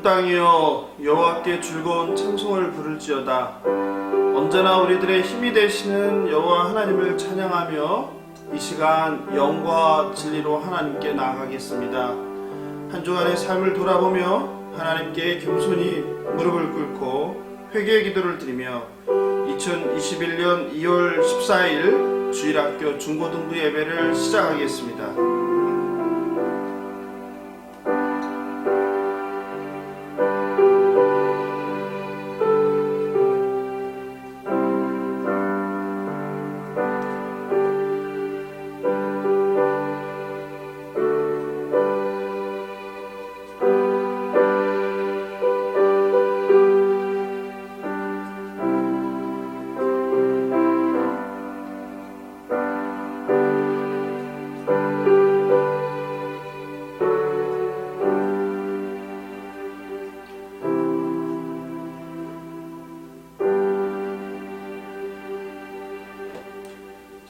땅이여 여호와께 즐거운 찬송을 부를지어다. 언제나 우리들의 힘이 되시는 여호와 하나님을 찬양하며 이 시간 영과 진리로 하나님께 나아가겠습니다. 한 주간의 삶을 돌아보며 하나님께 겸손히 무릎을 꿇고 회개의 기도를 드리며 2021년 2월 14일 주일학교 중고등부 예배를 시작하겠습니다.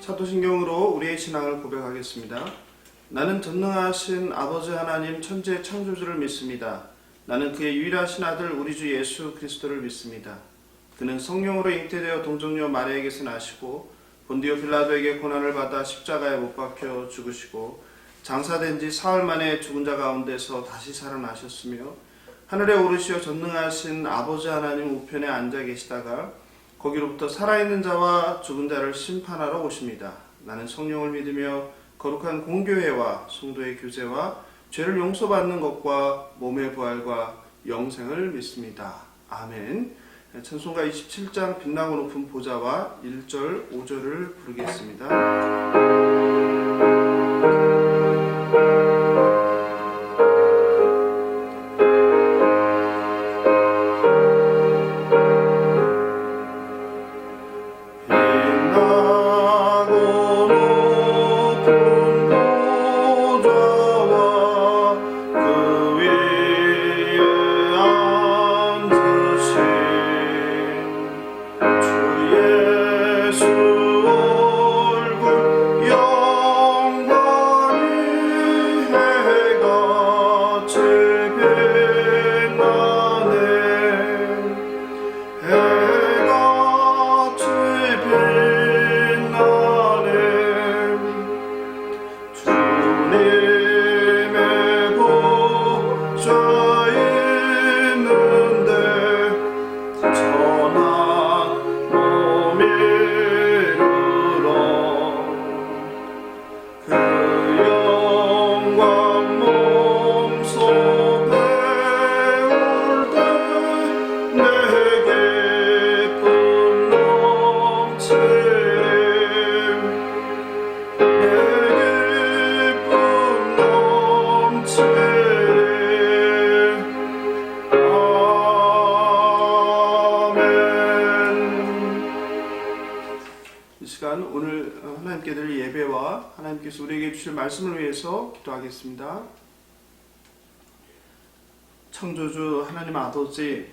사도신경으로 우리의 신앙을 고백하겠습니다. 나는 전능하신 아버지 하나님 천지의 창조주를 믿습니다. 나는 그의 유일하신 아들 우리 주 예수 그리스도를 믿습니다. 그는 성령으로 잉태되어 동정녀 마리아에게서 나시고 본디오 빌라도에게 고난을 받아 십자가에 못 박혀 죽으시고 장사된 지 사흘 만에 죽은 자 가운데서 다시 살아나셨으며 하늘에 오르시어 전능하신 아버지 하나님 우편에 앉아 계시다가 거기로부터 살아있는 자와 죽은 자를 심판하러 오십니다. 나는 성령을 믿으며 거룩한 공교회와 성도의 교제와 죄를 용서받는 것과 몸의 부활과 영생을 믿습니다. 아멘. 찬송가 27장 빛나고 높은 보좌와 1절 5절을 부르겠습니다. 오늘 하나님께 드릴 예배와 하나님께서 우리에게 주실 말씀을 위해서 기도하겠습니다. 창조주 하나님 아버지,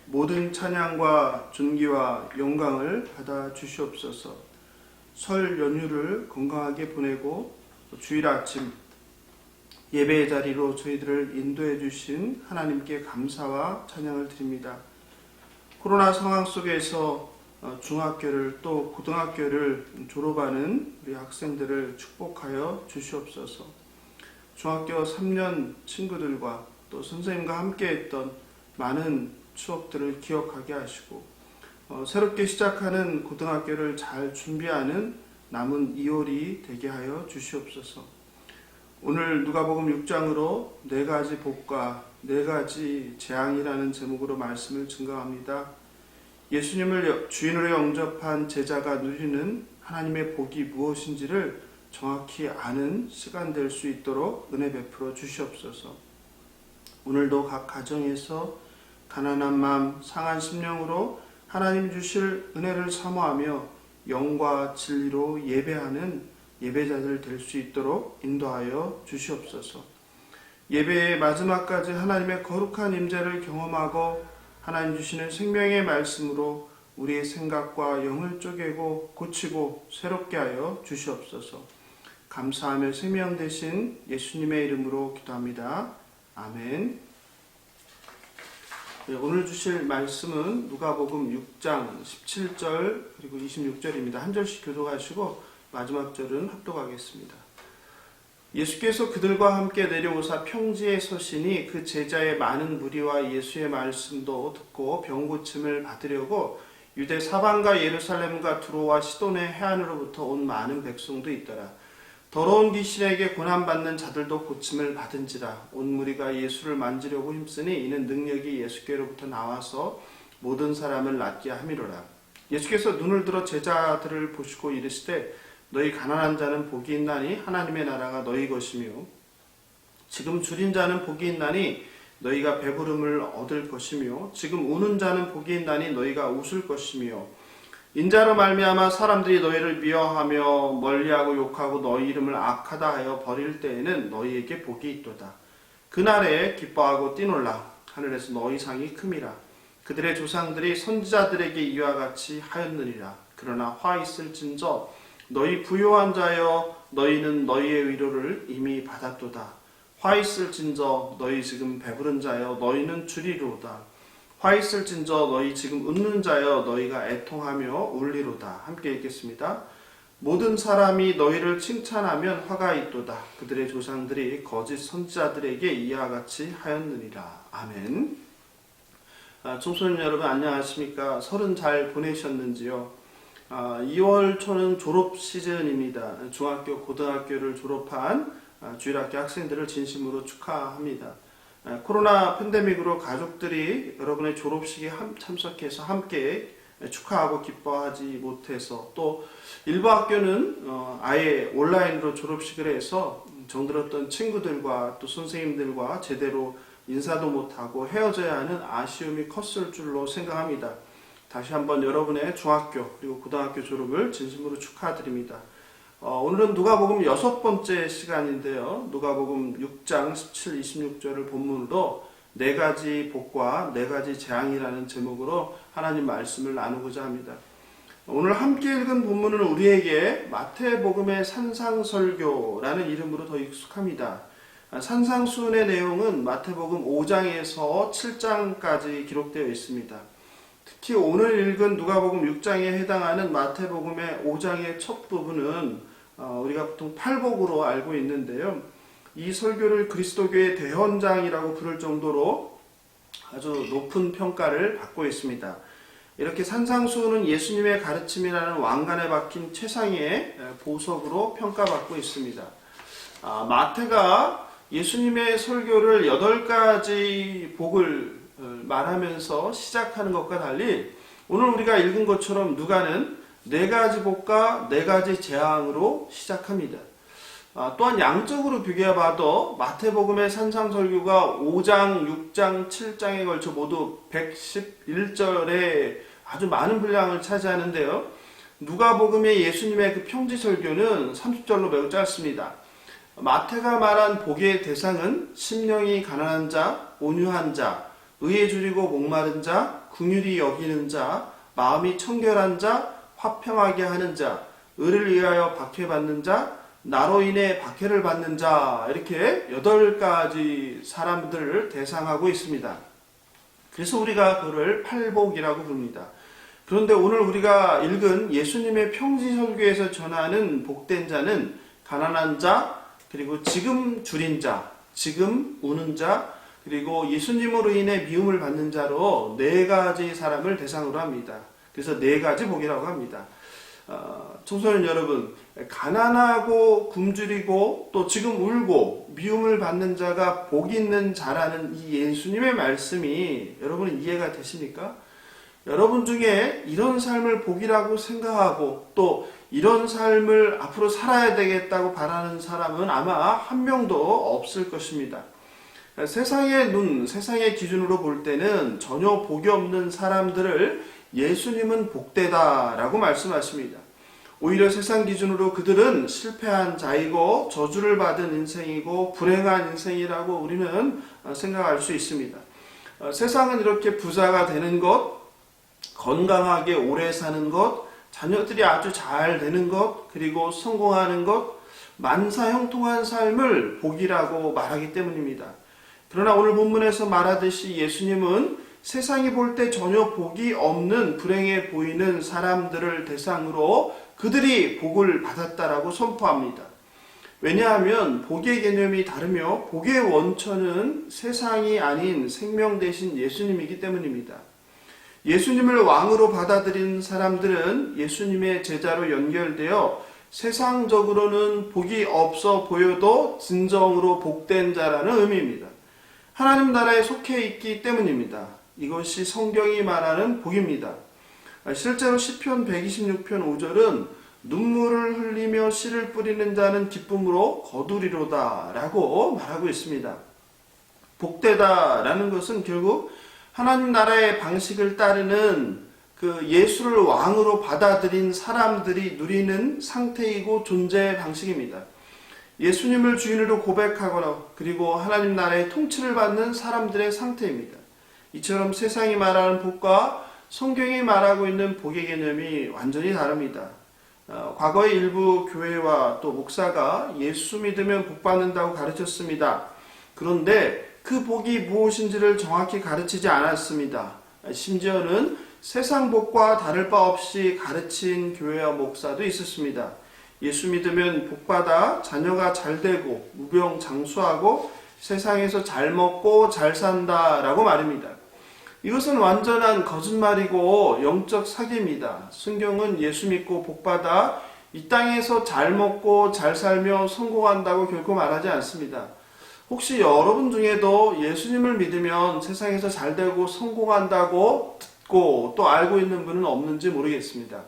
모든 찬양과 존귀와 영광을 받아 주시옵소서. 설 연휴를 건강하게 보내고 주일 아침 예배의 자리로 저희들을 인도해 주신 하나님께 감사와 찬양을 드립니다. 코로나 상황 속에서 중학교를 또 고등학교를 졸업하는 우리 학생들을 축복하여 주시옵소서. 중학교 3년 친구들과 또 선생님과 함께 했던 많은 추억들을 기억하게 하시고 새롭게 시작하는 고등학교를 잘 준비하는 남은 2월이 되게 하여 주시옵소서. 오늘 누가복음 6장으로 4가지 복과 4가지 재앙이라는 제목으로 말씀을 증거합니다. 예수님을 주인으로 영접한 제자가 누리는 하나님의 복이 무엇인지를 정확히 아는 시간 될 수 있도록 은혜 베풀어 주시옵소서. 오늘도 각 가정에서 가난한 마음, 상한 심령으로 하나님 주실 은혜를 사모하며 영과 진리로 예배하는 예배자들 될 수 있도록 인도하여 주시옵소서. 예배의 마지막까지 하나님의 거룩한 임재를 경험하고 하나님 주시는 생명의 말씀으로 우리의 생각과 영을 쪼개고 고치고 새롭게 하여 주시옵소서. 감사하며 생명 되신 예수님의 이름으로 기도합니다. 아멘. 오늘 주실 말씀은 누가복음 6장 17절 그리고 26절입니다. 한 절씩 교독하시고 마지막 절은 합독하겠습니다. 예수께서 그들과 함께 내려오사 평지에 서시니 그 제자의 많은 무리와 예수의 말씀도 듣고 병 고침을 받으려고 유대 사방과 예루살렘과 두로와 시돈의 해안으로부터 온 많은 백성도 있더라. 더러운 귀신에게 고난받는 자들도 고침을 받은지라. 온 무리가 예수를 만지려고 힘쓰니 이는 능력이 예수께로부터 나와서 모든 사람을 낫게 함이로라. 예수께서 눈을 들어 제자들을 보시고 이르시되 너희 가난한 자는 복이 있나니 하나님의 나라가 너희 것이며 지금 줄인 자는 복이 있나니 너희가 배부름을 얻을 것이며 지금 우는 자는 복이 있나니 너희가 웃을 것이며 인자로 말미암아 사람들이 너희를 미워하며 멀리하고 욕하고 너희 이름을 악하다 하여 버릴 때에는 너희에게 복이 있도다. 그날에 기뻐하고 뛰놀라. 하늘에서 너희 상이 큼이라. 그들의 조상들이 선지자들에게 이와 같이 하였느니라. 그러나 화 있을진저 너희 부요한 자여 너희는 너희의 위로를 이미 받았도다. 화 있을진저 너희 지금 배부른 자여 너희는 주리로다. 화 있을진저 너희 지금 웃는 자여 너희가 애통하며 울리로다. 함께 읽겠습니다. 모든 사람이 너희를 칭찬하면 화가 있도다. 그들의 조상들이 거짓 선지자들에게 이와 같이 하였느니라. 아멘. 청소년 여러분 안녕하십니까? 설은 잘 보내셨는지요? 2월 초는 졸업 시즌입니다. 중학교, 고등학교를 졸업한 주일학교 학생들을 진심으로 축하합니다. 코로나 팬데믹으로 가족들이 여러분의 졸업식에 참석해서 함께 축하하고 기뻐하지 못해서 또 일부 학교는 아예 온라인으로 졸업식을 해서 정들었던 친구들과 또 선생님들과 제대로 인사도 못하고 헤어져야 하는 아쉬움이 컸을 줄로 생각합니다. 다시 한번 여러분의 중학교 그리고 고등학교 졸업을 진심으로 축하드립니다. 오늘은 누가복음 6번째 시간인데요. 누가복음 6장 17, 26절을 본문으로 4가지 복과 4가지 재앙이라는 제목으로 하나님 말씀을 나누고자 합니다. 오늘 함께 읽은 본문은 우리에게 마태복음의 산상설교라는 이름으로 더 익숙합니다. 산상수훈의 내용은 마태복음 5장에서 7장까지 기록되어 있습니다. 특히 오늘 읽은 누가복음 6장에 해당하는 마태복음의 5장의 첫 부분은 우리가 보통 팔복으로 알고 있는데요. 이 설교를 그리스도교의 대헌장이라고 부를 정도로 아주 높은 평가를 받고 있습니다. 이렇게 산상수훈은 예수님의 가르침이라는 왕관에 박힌 최상의 보석으로 평가받고 있습니다. 마태가 예수님의 설교를 8가지 복을 말하면서 시작하는 것과 달리 오늘 우리가 읽은 것처럼 누가는 4가지 복과 4가지 재앙으로 시작합니다. 또한 양적으로 비교해봐도 마태복음의 산상설교가 5장, 6장, 7장에 걸쳐 모두 111절에 아주 많은 분량을 차지하는데요. 누가복음의 예수님의 그 평지설교는 30절로 매우 짧습니다. 마태가 말한 복의 대상은 심령이 가난한 자, 온유한 자, 의에 줄이고 목마른 자, 긍휼히 여기는 자, 마음이 청결한 자, 화평하게 하는 자, 의를 위하여 박해받는 자, 나로 인해 박해를 받는 자, 이렇게 8가지 사람들을 대상하고 있습니다. 그래서 우리가 그를 팔복이라고 부릅니다. 그런데 오늘 우리가 읽은 예수님의 평지설교에서 전하는 복된 자는 가난한 자, 그리고 지금 줄인 자, 지금 우는 자, 그리고 예수님으로 인해 미움을 받는 자로 4가지 사람을 대상으로 합니다. 그래서 4가지 복이라고 합니다. 청소년 여러분, 가난하고 굶주리고 또 지금 울고 미움을 받는 자가 복 있는 자라는 이 예수님의 말씀이 여러분 이해가 되십니까? 여러분 중에 이런 삶을 복이라고 생각하고 또 이런 삶을 앞으로 살아야 되겠다고 바라는 사람은 아마 한 명도 없을 것입니다. 세상의 눈, 세상의 기준으로 볼 때는 전혀 복이 없는 사람들을 예수님은 복되다라고 말씀하십니다. 오히려 세상 기준으로 그들은 실패한 자이고 저주를 받은 인생이고 불행한 인생이라고 우리는 생각할 수 있습니다. 세상은 이렇게 부자가 되는 것, 건강하게 오래 사는 것, 자녀들이 아주 잘 되는 것, 그리고 성공하는 것, 만사형통한 삶을 복이라고 말하기 때문입니다. 그러나 오늘 본문에서 말하듯이 예수님은 세상이 볼 때 전혀 복이 없는 불행해 보이는 사람들을 대상으로 그들이 복을 받았다라고 선포합니다. 왜냐하면 복의 개념이 다르며 복의 원천은 세상이 아닌 생명 대신 예수님이기 때문입니다. 예수님을 왕으로 받아들인 사람들은 예수님의 제자로 연결되어 세상적으로는 복이 없어 보여도 진정으로 복된 자라는 의미입니다. 하나님 나라에 속해 있기 때문입니다. 이것이 성경이 말하는 복입니다. 실제로 시편 126편 5절은 눈물을 흘리며 씨를 뿌리는 자는 기쁨으로 거두리로다 라고 말하고 있습니다. 복되다 라는 것은 결국 하나님 나라의 방식을 따르는 그 예수를 왕으로 받아들인 사람들이 누리는 상태이고 존재의 방식입니다. 예수님을 주인으로 고백하거나 그리고 하나님 나라의 통치를 받는 사람들의 상태입니다. 이처럼 세상이 말하는 복과 성경이 말하고 있는 복의 개념이 완전히 다릅니다. 과거의 일부 교회와 또 목사가 예수 믿으면 복 받는다고 가르쳤습니다. 그런데 그 복이 무엇인지를 정확히 가르치지 않았습니다. 심지어는 세상 복과 다를 바 없이 가르친 교회와 목사도 있었습니다. 예수 믿으면 복받아 자녀가 잘 되고 무병장수하고 세상에서 잘 먹고 잘 산다라고 말입니다. 이것은 완전한 거짓말이고 영적 사기입니다. 성경은 예수 믿고 복받아 이 땅에서 잘 먹고 잘 살며 성공한다고 결코 말하지 않습니다. 혹시 여러분 중에도 예수님을 믿으면 세상에서 잘 되고 성공한다고 듣고 또 알고 있는 분은 없는지 모르겠습니다.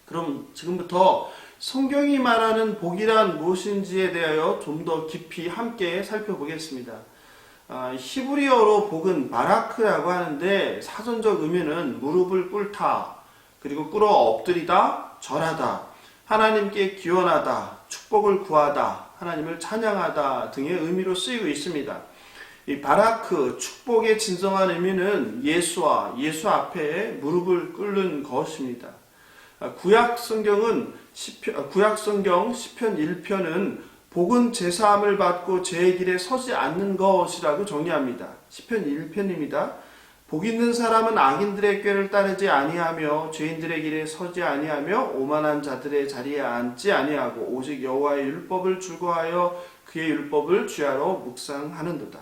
그럼 지금부터 성경이 말하는 복이란 무엇인지에 대하여 좀 더 깊이 함께 살펴보겠습니다. 히브리어로 복은 바라크라고 하는데 사전적 의미는 무릎을 꿇다, 그리고 꿇어 엎드리다, 절하다, 하나님께 기원하다, 축복을 구하다, 하나님을 찬양하다 등의 의미로 쓰이고 있습니다. 이 바라크, 축복의 진정한 의미는 예수와 예수 앞에 무릎을 꿇는 것입니다. 구약성경 시편 1편은 복은 제사함을 받고 죄의 길에 서지 않는 것이라고 정의합니다. 시편 1편입니다. 복 있는 사람은 악인들의 꾀를 따르지 아니하며 죄인들의 길에 서지 아니하며 오만한 자들의 자리에 앉지 아니하고 오직 여호와의 율법을 즐거워하여 그의 율법을 주야로 묵상하는도다.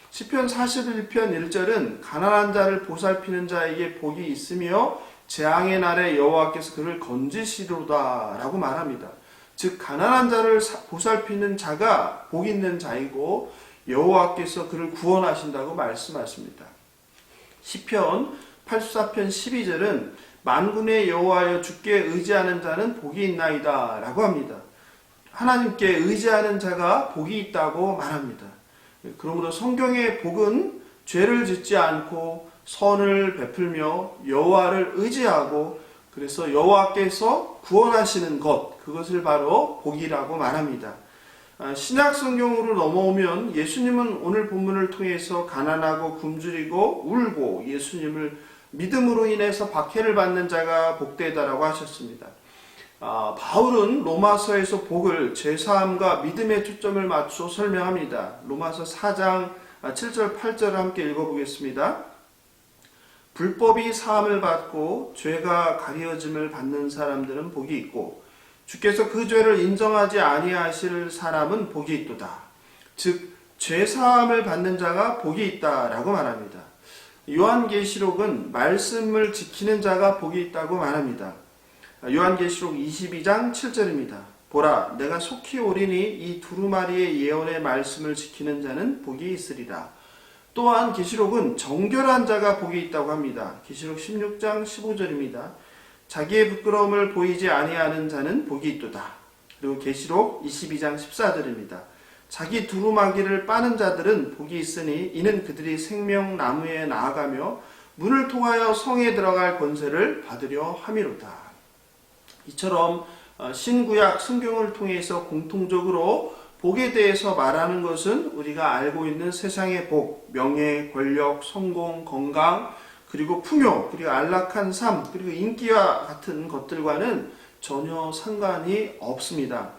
시편 41편 1절은 가난한 자를 보살피는 자에게 복이 있으며 재앙의 날에 여호와께서 그를 건지시로다 라고 말합니다. 즉 가난한 자를 보살피는 자가 복 있는 자이고 여호와께서 그를 구원하신다고 말씀하십니다. 시편 84편 12절은 만군의 여호와여 주께 의지하는 자는 복이 있나이다 라고 합니다. 하나님께 의지하는 자가 복이 있다고 말합니다. 그러므로 성경의 복은 죄를 짓지 않고 선을 베풀며 여호와를 의지하고 그래서 여호와께서 구원하시는 것, 그것을 바로 복이라고 말합니다. 신약 성경으로 넘어오면 예수님은 오늘 본문을 통해서 가난하고 굶주리고 울고 예수님을 믿음으로 인해서 박해를 받는 자가 복되다라고 하셨습니다. 바울은 로마서에서 복을 죄사함과 믿음에 초점을 맞춰 설명합니다. 로마서 4장 7절 8절을 함께 읽어보겠습니다. 불법이 사함을 받고 죄가 가려짐을 받는 사람들은 복이 있고 주께서 그 죄를 인정하지 아니하실 사람은 복이 있도다. 즉 죄사함을 받는 자가 복이 있다라고 말합니다. 요한계시록은 말씀을 지키는 자가 복이 있다고 말합니다. 요한계시록 22장 7절입니다. 보라, 내가 속히 오리니 이 두루마리의 예언의 말씀을 지키는 자는 복이 있으리라. 또한 계시록은 정결한 자가 복이 있다고 합니다. 계시록 16장 15절입니다. 자기의 부끄러움을 보이지 아니하는 자는 복이 있도다. 그리고 계시록 22장 14절입니다. 자기 두루마기를 빠는 자들은 복이 있으니 이는 그들이 생명나무에 나아가며 문을 통하여 성에 들어갈 권세를 받으려 함이로다. 이처럼 신구약 성경을 통해서 공통적으로 복에 대해서 말하는 것은 우리가 알고 있는 세상의 복, 명예, 권력, 성공, 건강, 그리고 풍요, 그리고 안락한 삶, 그리고 인기와 같은 것들과는 전혀 상관이 없습니다.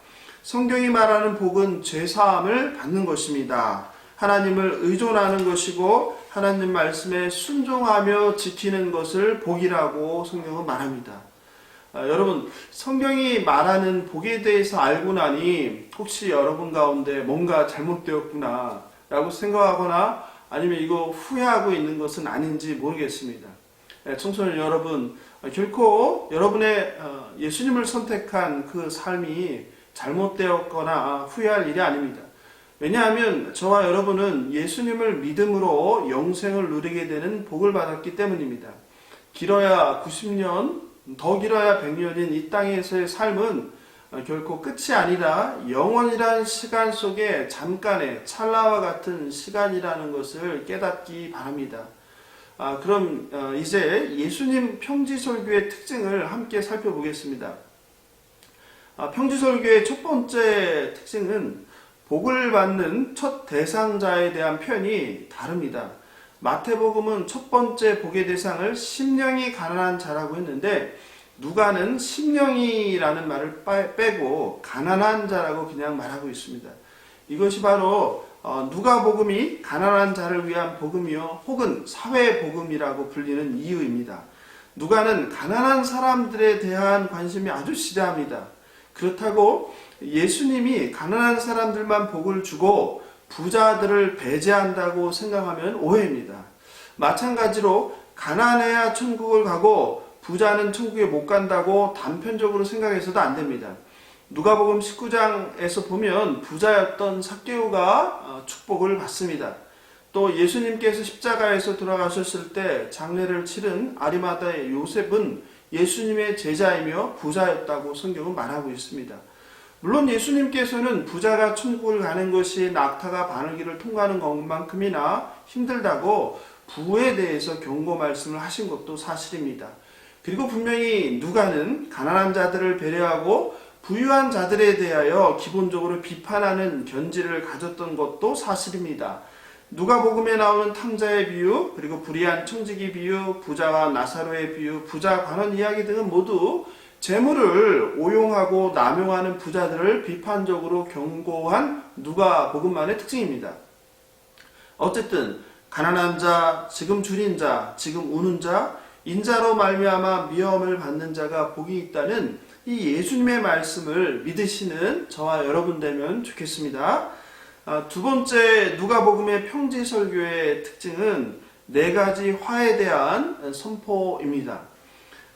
성경이 말하는 복은 죄사함을 받는 것입니다. 하나님을 의존하는 것이고 하나님 말씀에 순종하며 지키는 것을 복이라고 성경은 말합니다. 여러분, 성경이 말하는 복에 대해서 알고 나니 혹시 여러분 가운데 뭔가 잘못되었구나 라고 생각하거나 아니면 이거 후회하고 있는 것은 아닌지 모르겠습니다. 청소년 여러분, 결코 여러분의 예수님을 선택한 그 삶이 잘못되었거나 후회할 일이 아닙니다. 왜냐하면 저와 여러분은 예수님을 믿음으로 영생을 누리게 되는 복을 받았기 때문입니다. 길어야 90년, 더 길어야 100년인 이 땅에서의 삶은 결코 끝이 아니라 영원이라는 시간 속에 잠깐의 찰나와 같은 시간이라는 것을 깨닫기 바랍니다. 그럼 이제 예수님 평지설교의 특징을 함께 살펴보겠습니다. 평지설교의 첫 번째 특징은 복을 받는 첫 대상자에 대한 표현이 다릅니다. 마태복음은 첫 번째 복의 대상을 심령이 가난한 자라고 했는데 누가는 심령이라는 말을 빼고 가난한 자라고 그냥 말하고 있습니다. 이것이 바로 누가복음이 가난한 자를 위한 복음이요 혹은 사회복음이라고 불리는 이유입니다. 누가는 가난한 사람들에 대한 관심이 아주 지대합니다. 그렇다고 예수님이 가난한 사람들만 복을 주고 부자들을 배제한다고 생각하면 오해입니다. 마찬가지로 가난해야 천국을 가고 부자는 천국에 못 간다고 단편적으로 생각해서도 안 됩니다. 누가복음 19장에서 보면 부자였던 삭개오가 축복을 받습니다. 또 예수님께서 십자가에서 돌아가셨을 때 장례를 치른 아리마다의 요셉은 예수님의 제자이며 부자였다고 성경은 말하고 있습니다. 물론 예수님께서는 부자가 천국을 가는 것이 낙타가 바늘길을 통과하는 것만큼이나 힘들다고 부에 대해서 경고 말씀을 하신 것도 사실입니다. 그리고 분명히 누가는 가난한 자들을 배려하고 부유한 자들에 대하여 기본적으로 비판하는 견지를 가졌던 것도 사실입니다. 누가복음에 나오는 탕자의 비유, 그리고 불의한 청지기 비유, 부자와 나사로의 비유, 부자 관원 이야기 등은 모두 재물을 오용하고 남용하는 부자들을 비판적으로 경고한 누가복음만의 특징입니다. 어쨌든 가난한 자, 지금 줄인 자, 지금 우는 자, 인자로 말미암아 미움을 받는 자가 복이 있다는 이 예수님의 말씀을 믿으시는 저와 여러분 되면 좋겠습니다. 두 번째 누가복음의 평지설교의 특징은 네 가지 화에 대한 선포입니다.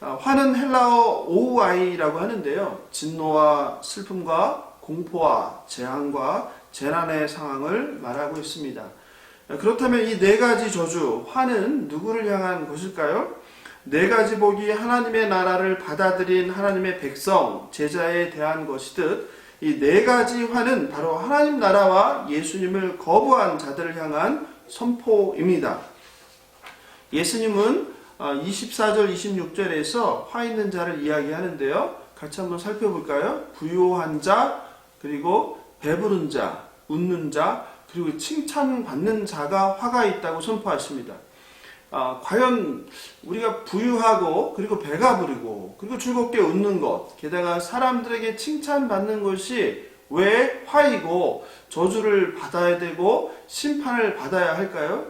화는 헬라어 오우아이라고 하는데요. 진노와 슬픔과 공포와 재앙과 재난의 상황을 말하고 있습니다. 그렇다면 이 네 가지 저주, 화는 누구를 향한 것일까요? 네 가지 복이 하나님의 나라를 받아들인 하나님의 백성, 제자에 대한 것이듯 이 네 가지 화는 바로 하나님 나라와 예수님을 거부한 자들을 향한 선포입니다. 예수님은 24절, 26절에서 화 있는 자를 이야기하는데요. 같이 한번 살펴볼까요? 부유한 자, 그리고 배부른 자, 웃는 자, 그리고 칭찬받는 자가 화가 있다고 선포하십니다. 과연 우리가 부유하고 그리고 배가 부르고 그리고 즐겁게 웃는 것, 게다가 사람들에게 칭찬받는 것이 왜 화이고 저주를 받아야 되고 심판을 받아야 할까요?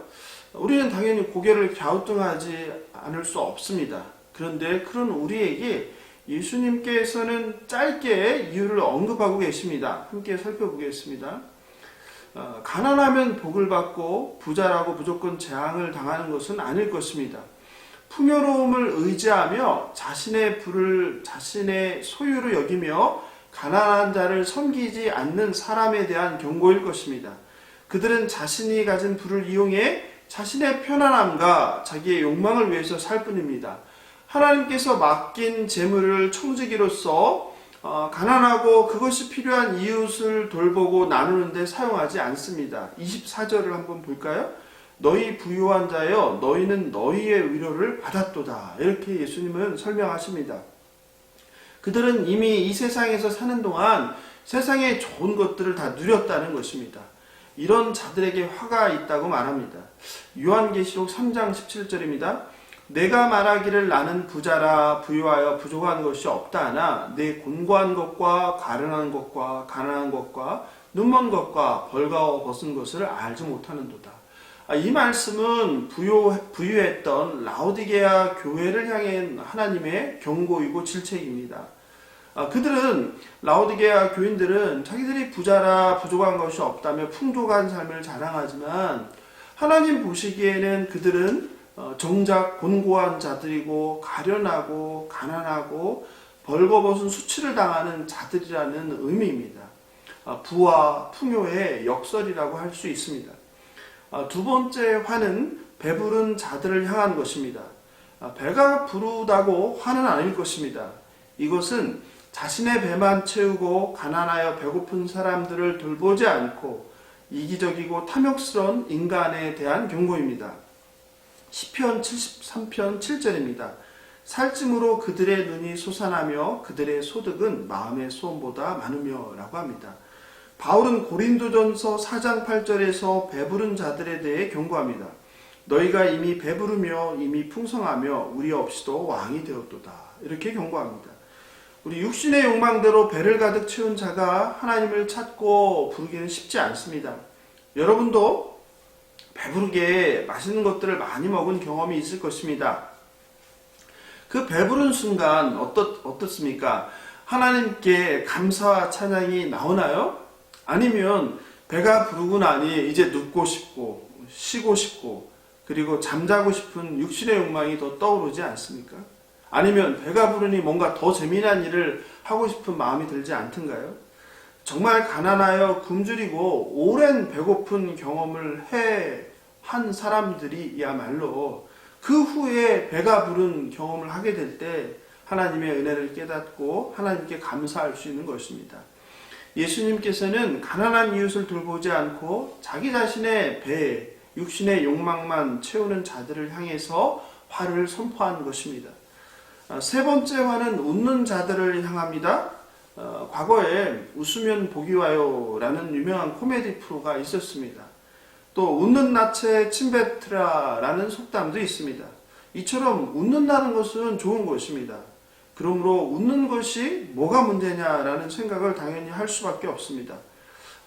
우리는 당연히 고개를 갸우뚱하지 않을 수 없습니다. 그런데 그런 우리에게 예수님께서는 짧게 이유를 언급하고 계십니다. 함께 살펴보겠습니다. 가난하면 복을 받고 부자라고 무조건 재앙을 당하는 것은 아닐 것입니다. 풍요로움을 의지하며 자신의 부를 자신의 소유로 여기며 가난한 자를 섬기지 않는 사람에 대한 경고일 것입니다. 그들은 자신이 가진 부를 이용해 자신의 편안함과 자기의 욕망을 위해서 살 뿐입니다. 하나님께서 맡긴 재물을 청지기로서 가난하고 그것이 필요한 이웃을 돌보고 나누는 데 사용하지 않습니다. 24절을 한번 볼까요? 너희 부유한 자여 너희는 너희의 위로를 받았도다. 이렇게 예수님은 설명하십니다. 그들은 이미 이 세상에서 사는 동안 세상의 좋은 것들을 다 누렸다는 것입니다. 이런 자들에게 화가 있다고 말합니다. 요한계시록 3장 17절입니다. 내가 말하기를 나는 부자라 부유하여 부족한 것이 없다 하나 내 곤고한 것과 가련한 것과 가난한 것과 눈먼 것과 벌가워 벗은 것을 알지 못하는도다. 이 말씀은 부유했던 라오디게아 교회를 향한 하나님의 경고이고 질책입니다. 그들은 라오디게아 교인들은 자기들이 부자라 부족한 것이 없다며 풍족한 삶을 자랑하지만 하나님 보시기에는 그들은 정작 곤고한 자들이고 가련하고 가난하고 벌거벗은 수치를 당하는 자들이라는 의미입니다. 부와 풍요의 역설이라고 할 수 있습니다. 두 번째 화는 배부른 자들을 향한 것입니다. 배가 부르다고 화는 아닐 것입니다. 이것은 자신의 배만 채우고 가난하여 배고픈 사람들을 돌보지 않고 이기적이고 탐욕스러운 인간에 대한 경고입니다. 시편 73편 7절입니다. 살찜으로 그들의 눈이 솟아나며 그들의 소득은 마음의 소원보다 많으며 라고 합니다. 바울은 고린도전서 4장 8절에서 배부른 자들에 대해 경고합니다. 너희가 이미 배부르며 이미 풍성하며 우리 없이도 왕이 되었도다. 이렇게 경고합니다. 우리 육신의 욕망대로 배를 가득 채운 자가 하나님을 찾고 부르기는 쉽지 않습니다. 여러분도 배부르게 맛있는 것들을 많이 먹은 경험이 있을 것입니다. 그 배부른 순간 어떻습니까? 하나님께 감사와 찬양이 나오나요? 아니면 배가 부르고 나니 이제 눕고 싶고 쉬고 싶고 그리고 잠자고 싶은 육신의 욕망이 더 떠오르지 않습니까? 아니면 배가 부르니 뭔가 더 재미난 일을 하고 싶은 마음이 들지 않던가요? 정말 가난하여 굶주리고 오랜 배고픈 경험을 한 사람들이야말로 그 후에 배가 부른 경험을 하게 될 때 하나님의 은혜를 깨닫고 하나님께 감사할 수 있는 것입니다. 예수님께서는 가난한 이웃을 돌보지 않고 자기 자신의 배, 육신의 욕망만 채우는 자들을 향해서 화를 선포한 것입니다. 세 번째 화는 웃는 자들을 향합니다. 과거에 웃으면 복이 와요 라는 유명한 코미디 프로가 있었습니다. 또 웃는 낯에 침뱉으라 라는 속담도 있습니다. 이처럼 웃는다는 것은 좋은 것입니다. 그러므로 웃는 것이 뭐가 문제냐라는 생각을 당연히 할 수밖에 없습니다.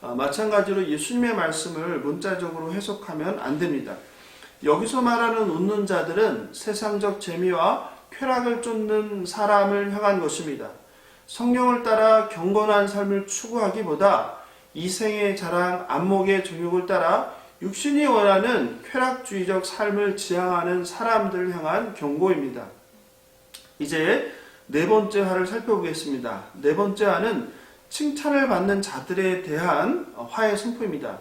마찬가지로 예수님의 말씀을 문자적으로 해석하면 안 됩니다. 여기서 말하는 웃는 자들은 세상적 재미와 쾌락을 쫓는 사람을 향한 것입니다. 성령을 따라 경건한 삶을 추구하기보다 이생의 자랑, 안목의 정욕을 따라 육신이 원하는 쾌락주의적 삶을 지향하는 사람들을 향한 경고입니다. 이제 네 번째 화를 살펴보겠습니다. 네 번째 화는 칭찬을 받는 자들에 대한 화의 선포입니다.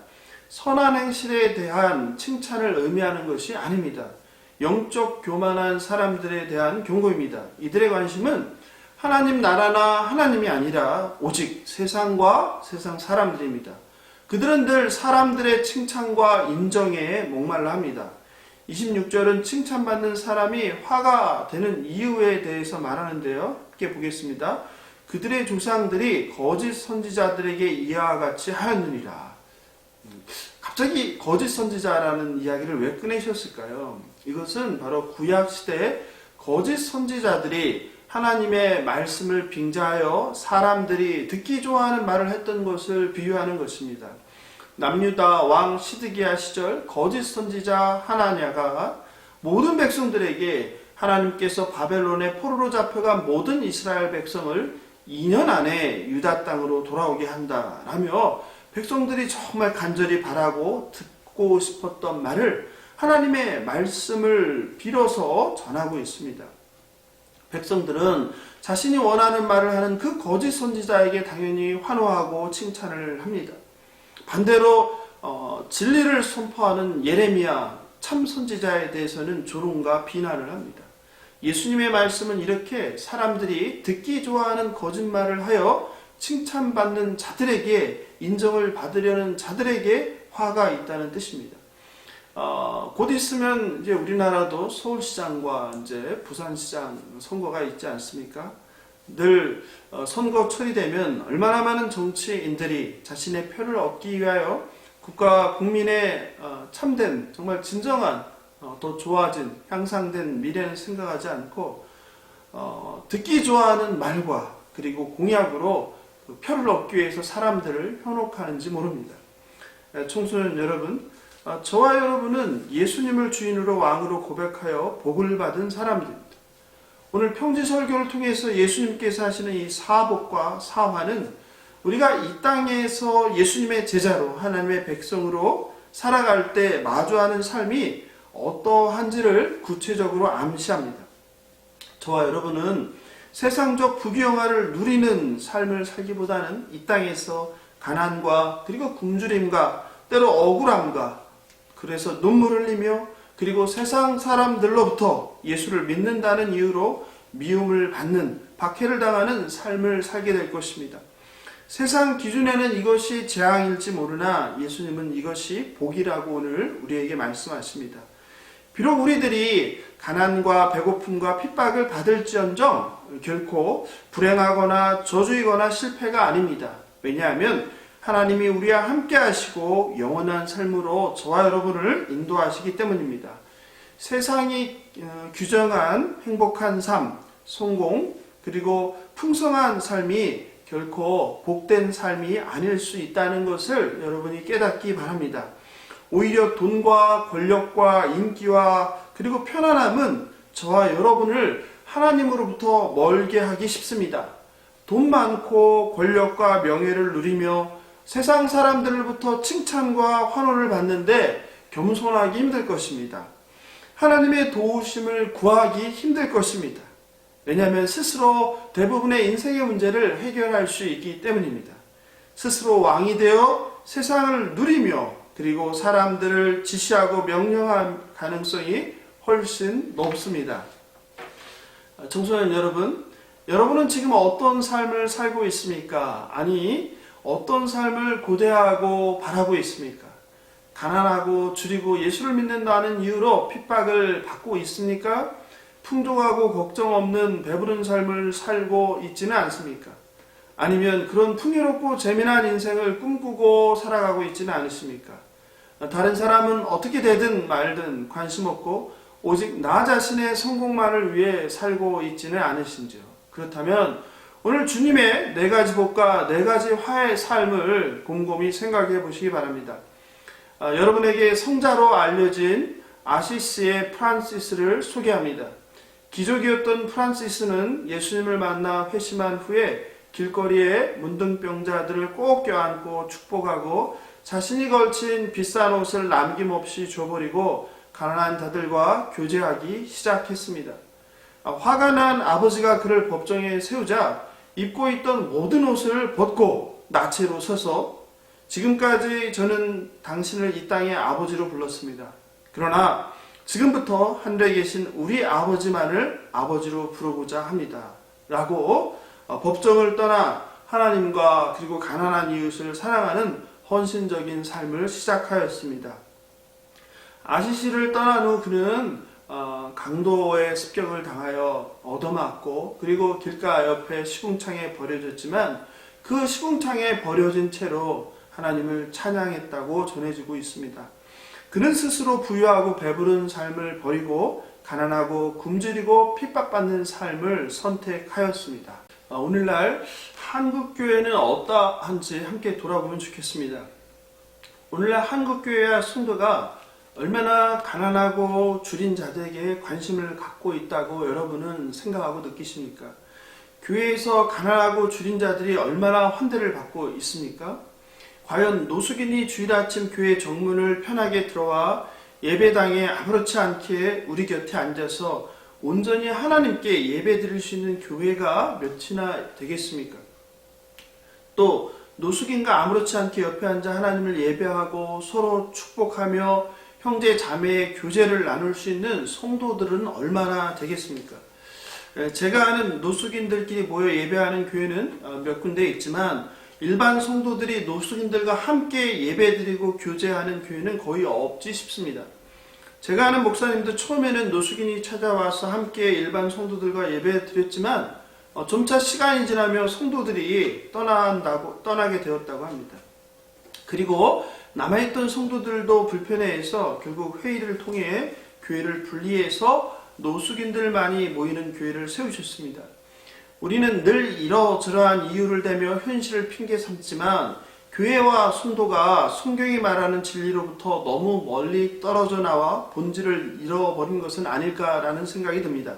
선한 행실에 대한 칭찬을 의미하는 것이 아닙니다. 영적 교만한 사람들에 대한 경고입니다. 이들의 관심은 하나님 나라나 하나님이 아니라 오직 세상과 세상 사람들입니다. 그들은 늘 사람들의 칭찬과 인정에 목말라 합니다. 26절은 칭찬받는 사람이 화가 되는 이유에 대해서 말하는데요. 함께 보겠습니다. 그들의 조상들이 거짓 선지자들에게 이와 같이 하였느니라. 갑자기 거짓 선지자라는 이야기를 왜 꺼내셨을까요? 이것은 바로 구약시대에 거짓 선지자들이 하나님의 말씀을 빙자하여 사람들이 듣기 좋아하는 말을 했던 것을 비유하는 것입니다. 남유다 왕 시드기야 시절 거짓 선지자 하나냐가 모든 백성들에게 하나님께서 바벨론의 포로로 잡혀간 모든 이스라엘 백성을 2년 안에 유다 땅으로 돌아오게 한다라며 백성들이 정말 간절히 바라고 듣고 싶었던 말을 하나님의 말씀을 빌어서 전하고 있습니다. 백성들은 자신이 원하는 말을 하는 그 거짓 선지자에게 당연히 환호하고 칭찬을 합니다. 반대로 진리를 선포하는 예레미야 참 선지자에 대해서는 조롱과 비난을 합니다. 예수님의 말씀은 이렇게 사람들이 듣기 좋아하는 거짓말을 하여 칭찬받는 자들에게 인정을 받으려는 자들에게 화가 있다는 뜻입니다. 곧 있으면 이제 우리나라도 서울시장과 이제 부산시장 선거가 있지 않습니까? 늘 선거철이 되면 얼마나 많은 정치인들이 자신의 표를 얻기 위하여 국가 국민의 참된 정말 진정한 더 좋아진 향상된 미래는 생각하지 않고 듣기 좋아하는 말과 그리고 공약으로 표를 얻기 위해서 사람들을 현혹하는지 모릅니다. 청소년 여러분, 저와 여러분은 예수님을 주인으로 왕으로 고백하여 복을 받은 사람들입니다. 오늘 평지설교를 통해서 예수님께서 하시는 이 사복과 사화는 우리가 이 땅에서 예수님의 제자로 하나님의 백성으로 살아갈 때 마주하는 삶이 어떠한지를 구체적으로 암시합니다. 저와 여러분은 세상적 부귀영화를 누리는 삶을 살기보다는 이 땅에서 가난과 그리고 굶주림과 때로 억울함과 그래서 눈물을 흘리며 그리고 세상 사람들로부터 예수를 믿는다는 이유로 미움을 받는 박해를 당하는 삶을 살게 될 것입니다. 세상 기준에는 이것이 재앙일지 모르나 예수님은 이것이 복이라고 오늘 우리에게 말씀하십니다. 비록 우리들이 가난과 배고픔과 핍박을 받을지언정 결코 불행하거나 저주이거나 실패가 아닙니다. 왜냐하면 하나님이 우리와 함께 하시고 영원한 삶으로 저와 여러분을 인도하시기 때문입니다. 세상이 규정한 행복한 삶, 성공, 그리고 풍성한 삶이 결코 복된 삶이 아닐 수 있다는 것을 여러분이 깨닫기 바랍니다. 오히려 돈과 권력과 인기와 그리고 편안함은 저와 여러분을 하나님으로부터 멀게 하기 쉽습니다. 돈 많고 권력과 명예를 누리며 세상 사람들로부터 칭찬과 환호를 받는데 겸손하기 힘들 것입니다. 하나님의 도우심을 구하기 힘들 것입니다. 왜냐하면 스스로 대부분의 인생의 문제를 해결할 수 있기 때문입니다. 스스로 왕이 되어 세상을 누리며 그리고 사람들을 지시하고 명령할 가능성이 훨씬 높습니다. 청소년 여러분, 여러분은 지금 어떤 삶을 살고 있습니까? 아니, 어떤 삶을 고대하고 바라고 있습니까? 가난하고 줄이고 예수를 믿는다는 이유로 핍박을 받고 있습니까? 풍족하고 걱정 없는 배부른 삶을 살고 있지는 않습니까? 아니면 그런 풍요롭고 재미난 인생을 꿈꾸고 살아가고 있지는 않으십니까? 다른 사람은 어떻게 되든 말든 관심 없고 오직 나 자신의 성공만을 위해 살고 있지는 않으신지요? 그렇다면 오늘 주님의 4가지 복과 4가지 화의 삶을 곰곰이 생각해 보시기 바랍니다. 여러분에게 성자로 알려진 아시시의 프란시스를 소개합니다. 기족이었던 프란시스는 예수님을 만나 회심한 후에 길거리에 문둥병자들을 꼭 껴안고 축복하고 자신이 걸친 비싼 옷을 남김없이 줘버리고 가난한 자들과 교제하기 시작했습니다. 화가 난 아버지가 그를 법정에 세우자 입고 있던 모든 옷을 벗고 나체로 서서 지금까지 저는 당신을 이 땅의 아버지로 불렀습니다. 그러나 지금부터 하늘에 계신 우리 아버지만을 아버지로 부르고자 합니다. 라고 법정을 떠나 하나님과 그리고 가난한 이웃을 사랑하는 헌신적인 삶을 시작하였습니다. 아시시를 떠난 후 그는 강도의 습격을 당하여 얻어맞고 그리고 길가 옆에 시궁창에 버려졌지만 그 시궁창에 버려진 채로 하나님을 찬양했다고 전해지고 있습니다. 그는 스스로 부유하고 배부른 삶을 버리고 가난하고 굶주리고 핍박받는 삶을 선택하였습니다. 오늘날 한국교회는 어떠한지 함께 돌아보면 좋겠습니다. 오늘날 한국교회와 성도가 얼마나 가난하고 줄인 자들에게 관심을 갖고 있다고 여러분은 생각하고 느끼십니까? 교회에서 가난하고 줄인 자들이 얼마나 환대를 받고 있습니까? 과연 노숙인이 주일 아침 교회 정문을 편하게 들어와 예배당에 아무렇지 않게 우리 곁에 앉아서 온전히 하나님께 예배 드릴 수 있는 교회가 몇이나 되겠습니까? 또 노숙인과 아무렇지 않게 옆에 앉아 하나님을 예배하고 서로 축복하며 형제 자매의 교제를 나눌 수 있는 성도들은 얼마나 되겠습니까? 제가 아는 노숙인들끼리 모여 예배하는 교회는 몇 군데 있지만 일반 성도들이 노숙인들과 함께 예배드리고 교제하는 교회는 거의 없지 싶습니다. 제가 아는 목사님도 처음에는 노숙인이 찾아와서 함께 일반 성도들과 예배드렸지만 점차 시간이 지나며 성도들이 떠나게 되었다고 합니다. 그리고 남아있던 성도들도 불편해해서 결국 회의를 통해 교회를 분리해서 노숙인들만이 모이는 교회를 세우셨습니다. 우리는 늘 이러저러한 이유를 대며 현실을 핑계 삼지만 교회와 성도가 성경이 말하는 진리로부터 너무 멀리 떨어져 나와 본질을 잃어버린 것은 아닐까라는 생각이 듭니다.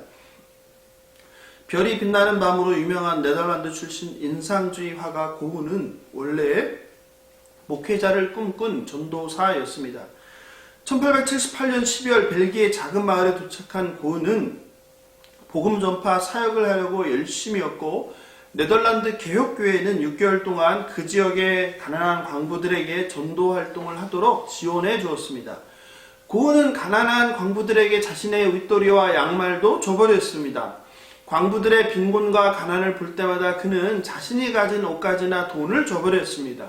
별이 빛나는 밤으로 유명한 네덜란드 출신 인상주의 화가 고흐는 원래 목회자를 꿈꾼 전도사였습니다. 1878년 12월 벨기에 작은 마을에 도착한 고흐는 복음 전파 사역을 하려고 열심히 였고 네덜란드 개혁교회는 6개월 동안 그 지역의 가난한 광부들에게 전도 활동을 하도록 지원해 주었습니다. 고흐는 가난한 광부들에게 자신의 윗도리와 양말도 줘버렸습니다. 광부들의 빈곤과 가난을 볼 때마다 그는 자신이 가진 옷가지나 돈을 줘버렸습니다.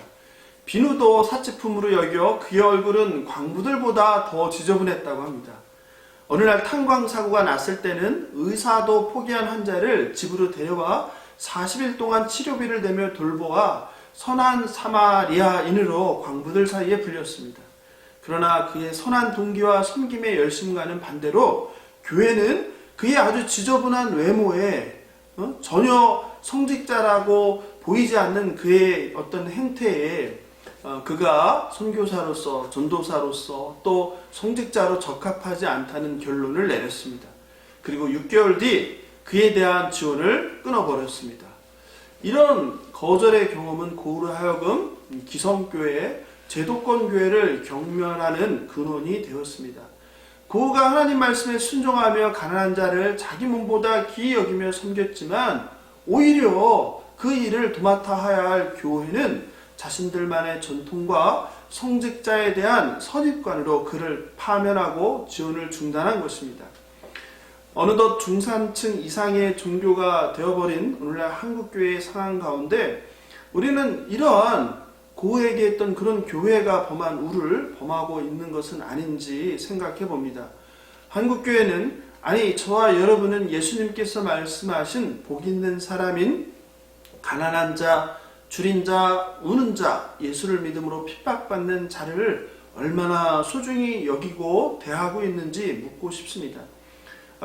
비누도 사치품으로 여겨 그의 얼굴은 광부들보다 더 지저분했다고 합니다. 어느 날 탄광사고가 났을 때는 의사도 포기한 환자를 집으로 데려와 40일 동안 치료비를 내며 돌보아 선한 사마리아인으로 광부들 사이에 불렸습니다. 그러나 그의 선한 동기와 섬김의 열심과는 반대로 교회는 그의 아주 지저분한 외모에 전혀 성직자라고 보이지 않는 그의 어떤 행태에 그가 선교사로서 전도사로서 또 성직자로 적합하지 않다는 결론을 내렸습니다. 그리고 6개월 뒤 그에 대한 지원을 끊어버렸습니다. 이런 거절의 경험은 고흐로 하여금 기성교회, 제도권교회를 경멸하는 근원이 되었습니다. 고흐가 하나님 말씀에 순종하며 가난한 자를 자기 몸보다 귀히 여기며 섬겼지만 오히려 그 일을 도맡아 해야 할 교회는 자신들만의 전통과 성직자에 대한 선입관으로 그를 파면하고 지원을 중단한 것입니다. 어느덧 중산층 이상의 종교가 되어버린 오늘날 한국교회의 상황 가운데 우리는 이러한 고흐에게 했던 그런 교회가 범한 우를 범하고 있는 것은 아닌지 생각해 봅니다. 한국교회는 아니 저와 여러분은 예수님께서 말씀하신 복 있는 사람인 가난한 자, 줄인 자, 우는 자, 예수를 믿음으로 핍박받는 자를 얼마나 소중히 여기고 대하고 있는지 묻고 싶습니다.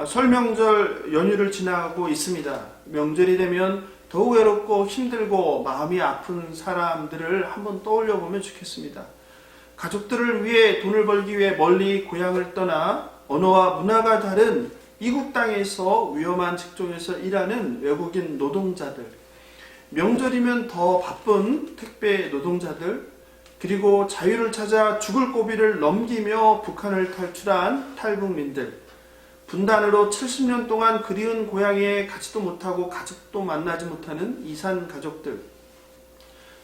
설 명절 연휴를 지나가고 있습니다. 명절이 되면 더욱 외롭고 힘들고 마음이 아픈 사람들을 한번 떠올려 보면 좋겠습니다. 가족들을 위해 돈을 벌기 위해 멀리 고향을 떠나 언어와 문화가 다른 이국 땅에서 위험한 직종에서 일하는 외국인 노동자들, 명절이면 더 바쁜 택배 노동자들, 그리고 자유를 찾아 죽을 고비를 넘기며 북한을 탈출한 탈북민들, 분단으로 70년 동안 그리운 고향에 가지도 못하고 가족도 만나지 못하는 이산 가족들,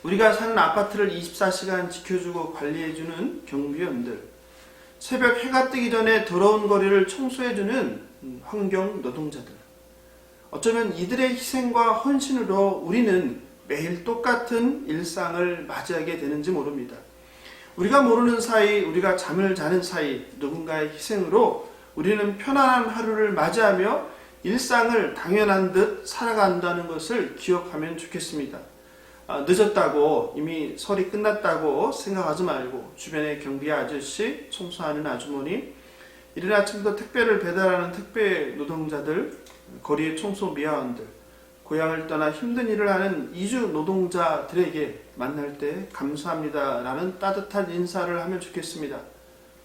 우리가 사는 아파트를 24시간 지켜주고 관리해주는 경비원들, 새벽 해가 뜨기 전에 더러운 거리를 청소해주는 환경 노동자들, 어쩌면 이들의 희생과 헌신으로 우리는 매일 똑같은 일상을 맞이하게 되는지 모릅니다. 우리가 모르는 사이, 우리가 잠을 자는 사이 누군가의 희생으로 우리는 편안한 하루를 맞이하며 일상을 당연한 듯 살아간다는 것을 기억하면 좋겠습니다. 늦었다고 이미 설이 끝났다고 생각하지 말고 주변의 경비 아저씨, 청소하는 아주머니, 이른 아침부터 택배를 배달하는 택배 노동자들, 거리의 청소 미화원들, 고향을 떠나 힘든 일을 하는 이주 노동자들에게 만날 때 감사합니다 라는 따뜻한 인사를 하면 좋겠습니다.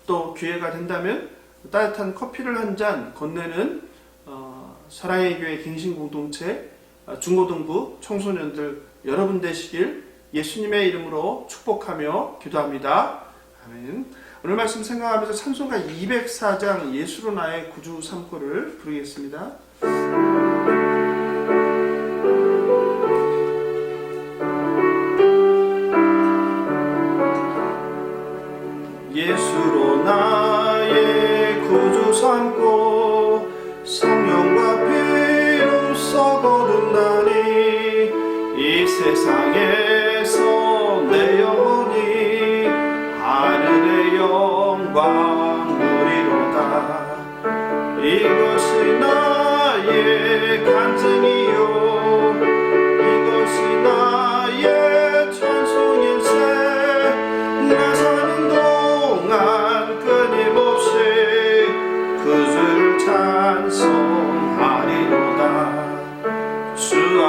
또 기회가 된다면 따뜻한 커피를 한 잔 건네는 사랑의 교회 갱신공동체 중고등부 청소년들 여러분 되시길 예수님의 이름으로 축복하며 기도합니다. 아멘. 오늘 말씀 생각하면서 찬송가 204장 예수로 나의 구주 삼고를 부르겠습니다. 예수로 나의 구주 삼고 성령과 피로 썩어든다니 이 세상에서 내 영혼이 하늘의 영광 누리로다. 이것이 나의 간증이요 이것이 나의 찬송일세. 나 사는 동안 끊임없이 그 주를 찬송하리로다. 주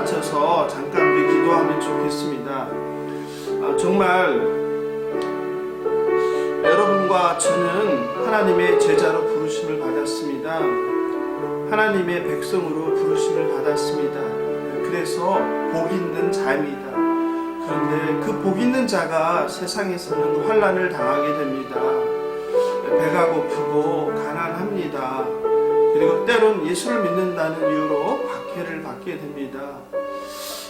맞춰서 잠깐 우리 기도하면 좋겠습니다. 정말 여러분과 저는 하나님의 제자로 부르심을 받았습니다. 하나님의 백성으로 부르심을 받았습니다. 그래서 복 있는 자입니다. 그런데 그 복 있는 자가 세상에서는 환난을 당하게 됩니다. 배가 고프고 가난합니다. 그리고 때론 예수를 믿는다는 이유로 박해를 받게 됩니다.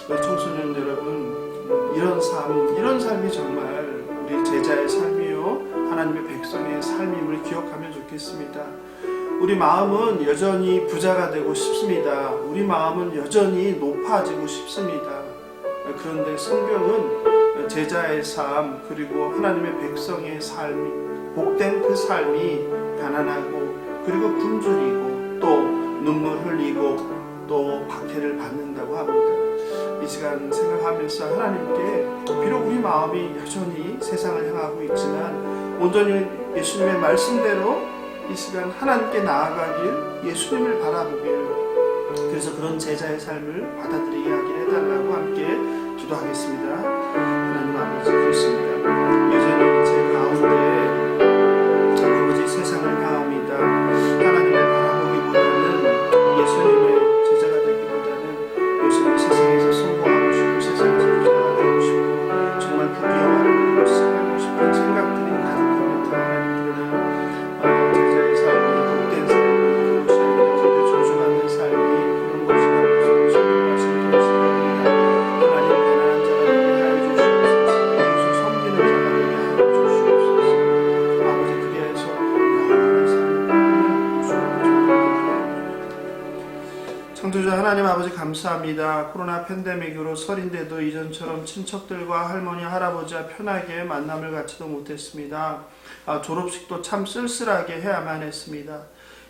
청소년 여러분, 이런 삶이 정말 우리 제자의 삶이요 하나님의 백성의 삶임을 기억하면 좋겠습니다. 우리 마음은 여전히 부자가 되고 싶습니다. 우리 마음은 여전히 높아지고 싶습니다. 그런데 성경은 제자의 삶 그리고 하나님의 백성의 삶이 복된 그 삶이 가난하고 그리고 굶주리고 또 눈물 흘리고 또 박해를 받는다고 합니다. 이 시간 생각하면서 하나님께 비록 우리 마음이 여전히 세상을 향하고 있지만 온전히 예수님의 말씀대로 이 시간 하나님께 나아가길, 예수님을 바라보길, 그래서 그런 제자의 삶을 받아들이게 하길 해달라고 함께 기도하겠습니다. 하나님 아버지 그렇습니다. 여전히 제 가운데 아버지 세상을 향합니다. 하나님을 바라보기보다는 예수님의 제자가 되기보다는 요즘 세상에서 성공하고 싶고 세상에서 부자가 되고 싶고 정말 부귀영화를 누리고 살고 싶은 생각들이 가득합니다. 하나님 제자의 삶이 복된 삶이 그리고 존중하는 삶이 그런 것이라고 말씀드리고 싶습니다. 하나님 가난한 자가 되게 하여 주시옵소서. 예수 섬기는 자가 되게 하여 주시옵소서. 아버지 그리하여서 영원한 삶을 주옵소서. 창조자 하나님 아버지 감사합니다. 코로나 팬데믹으로 설인데도 이전처럼 친척들과 할머니 할아버지와 편하게 만남을 갖지도 못했습니다. 졸업식도 참 쓸쓸하게 해야만 했습니다.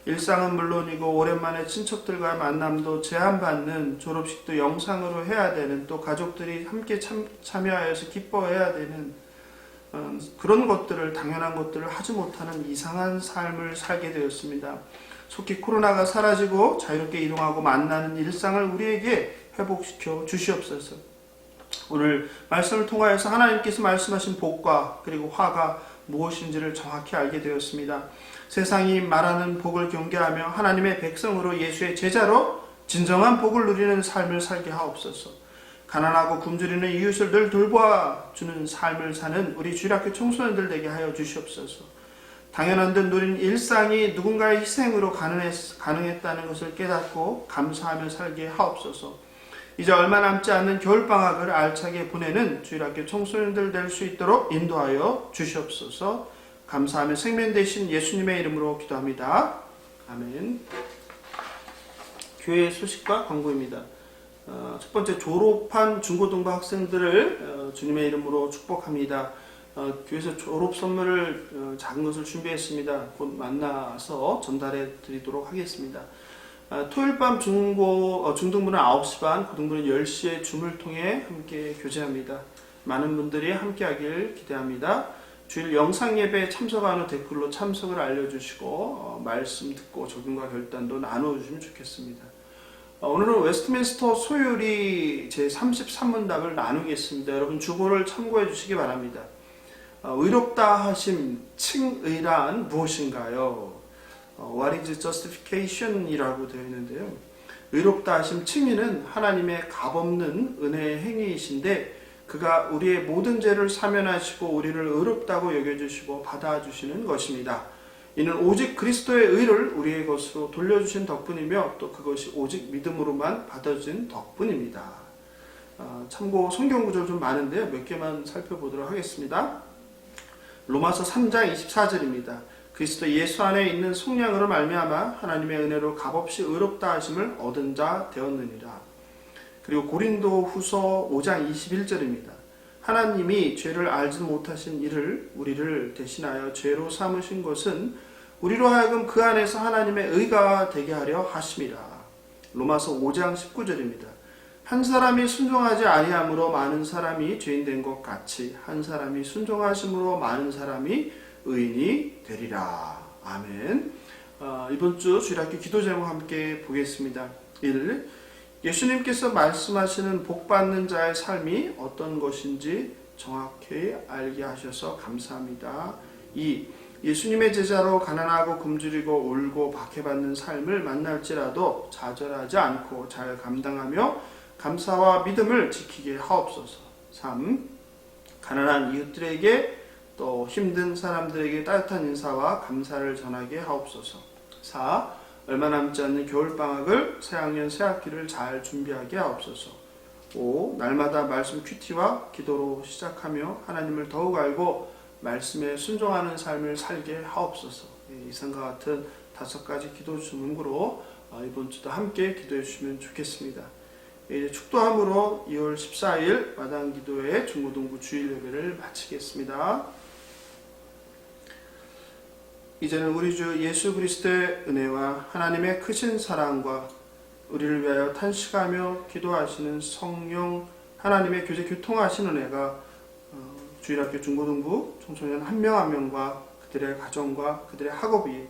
일상은 물론이고 오랜만에 친척들과 만남도 제한받는 졸업식도 영상으로 해야 되는 또 가족들이 함께 참여하여서 기뻐해야 되는 그런 것들을 당연한 것들을 하지 못하는 이상한 삶을 살게 되었습니다. 속히 코로나가 사라지고 자유롭게 이동하고 만나는 일상을 우리에게 회복시켜 주시옵소서. 오늘 말씀을 통하여서 하나님께서 말씀하신 복과 그리고 화가 무엇인지를 정확히 알게 되었습니다. 세상이 말하는 복을 경계하며 하나님의 백성으로 예수의 제자로 진정한 복을 누리는 삶을 살게 하옵소서. 가난하고 굶주리는 이웃을 늘 돌보아주는 삶을 사는 우리 주일학교 청소년들 되게 하여 주시옵소서. 당연한 듯 누린 일상이 누군가의 희생으로 가능했다는 것을 깨닫고 감사하며 살게 하옵소서. 이제 얼마 남지 않는 겨울방학을 알차게 보내는 주일학교 청소년들 될 수 있도록 인도하여 주시옵소서. 감사하며 생명 되신 예수님의 이름으로 기도합니다. 아멘. 교회 소식과 광고입니다. 첫 번째, 졸업한 중고등부 학생들을 주님의 이름으로 축복합니다. 교회에서 졸업 선물을 작은 것을 준비했습니다. 곧 만나서 전달해 드리도록 하겠습니다. 토요일 밤 중등부는 9시 반, 고등부는 10시에 줌을 통해 함께 교제합니다. 많은 분들이 함께 하길 기대합니다. 주일 영상 예배에 참석하는 댓글로 참석을 알려주시고 말씀 듣고 적용과 결단도 나눠주시면 좋겠습니다. 오늘은 웨스트민스터 소요리 제33문답을 나누겠습니다. 여러분 주보를 참고해 주시기 바랍니다. 의롭다 하심, 칭의란 무엇인가요? What is justification? 이라고 되어 있는데요. 의롭다 하심, 칭의는 하나님의 값없는 은혜의 행위이신데 그가 우리의 모든 죄를 사면하시고 우리를 의롭다고 여겨주시고 받아주시는 것입니다. 이는 오직 그리스도의 의를 우리의 것으로 돌려주신 덕분이며 또 그것이 오직 믿음으로만 받아진 덕분입니다. 참고 성경 구절 좀 많은데요. 몇 개만 살펴보도록 하겠습니다. 로마서 3장 24절입니다. 그리스도 예수 안에 있는 속량으로 말미암아 하나님의 은혜로 값없이 의롭다 하심을 얻은 자 되었느니라. 그리고 고린도 후서 5장 21절입니다. 하나님이 죄를 알지 못하신 이를 우리를 대신하여 죄로 삼으신 것은 우리로 하여금 그 안에서 하나님의 의가 되게 하려 하심이라. 로마서 5장 19절입니다. 한 사람이 순종하지 아니함으로 많은 사람이 죄인 된 것 같이 한 사람이 순종하심으로 많은 사람이 의인이 되리라. 아멘. 이번 주 주일학교 기도 제목 함께 보겠습니다. 1. 예수님께서 말씀하시는 복받는 자의 삶이 어떤 것인지 정확히 알게 하셔서 감사합니다. 2. 예수님의 제자로 가난하고 굶주리고 울고 박해받는 삶을 만날지라도 좌절하지 않고 잘 감당하며 감사와 믿음을 지키게 하옵소서. 3. 가난한 이웃들에게 또 힘든 사람들에게 따뜻한 인사와 감사를 전하게 하옵소서. 4. 얼마 남지 않는 겨울방학을 새학년 새학기를 잘 준비하게 하옵소서. 5. 날마다 말씀 큐티와 기도로 시작하며 하나님을 더욱 알고 말씀에 순종하는 삶을 살게 하옵소서. 이상과 같은 5가지 기도 주문으로 이번 주도 함께 기도해 주시면 좋겠습니다. 이제 축도함으로 2월 14일 마당기도회 중고등부 주일 예배를 마치겠습니다. 이제는 우리 주 예수 그리스도의 은혜와 하나님의 크신 사랑과 우리를 위하여 탄식하며 기도하시는 성령 하나님의 교제 교통하신 은혜가 주일학교 중고등부 청소년 한 명 한 명과 그들의 가정과 그들의 학업이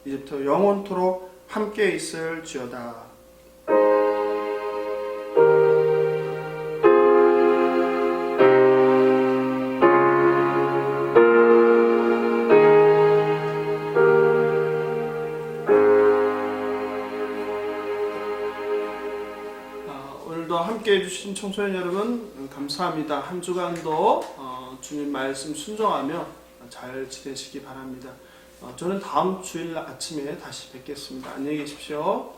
이제부터 영원토록 함께 있을지어다. 오늘도 함께 해주신 청소년 여러분 감사합니다. 한 주간도 주님 말씀 순종하며 잘 지내시기 바랍니다. 저는 다음 주일 아침에 다시 뵙겠습니다. 안녕히 계십시오.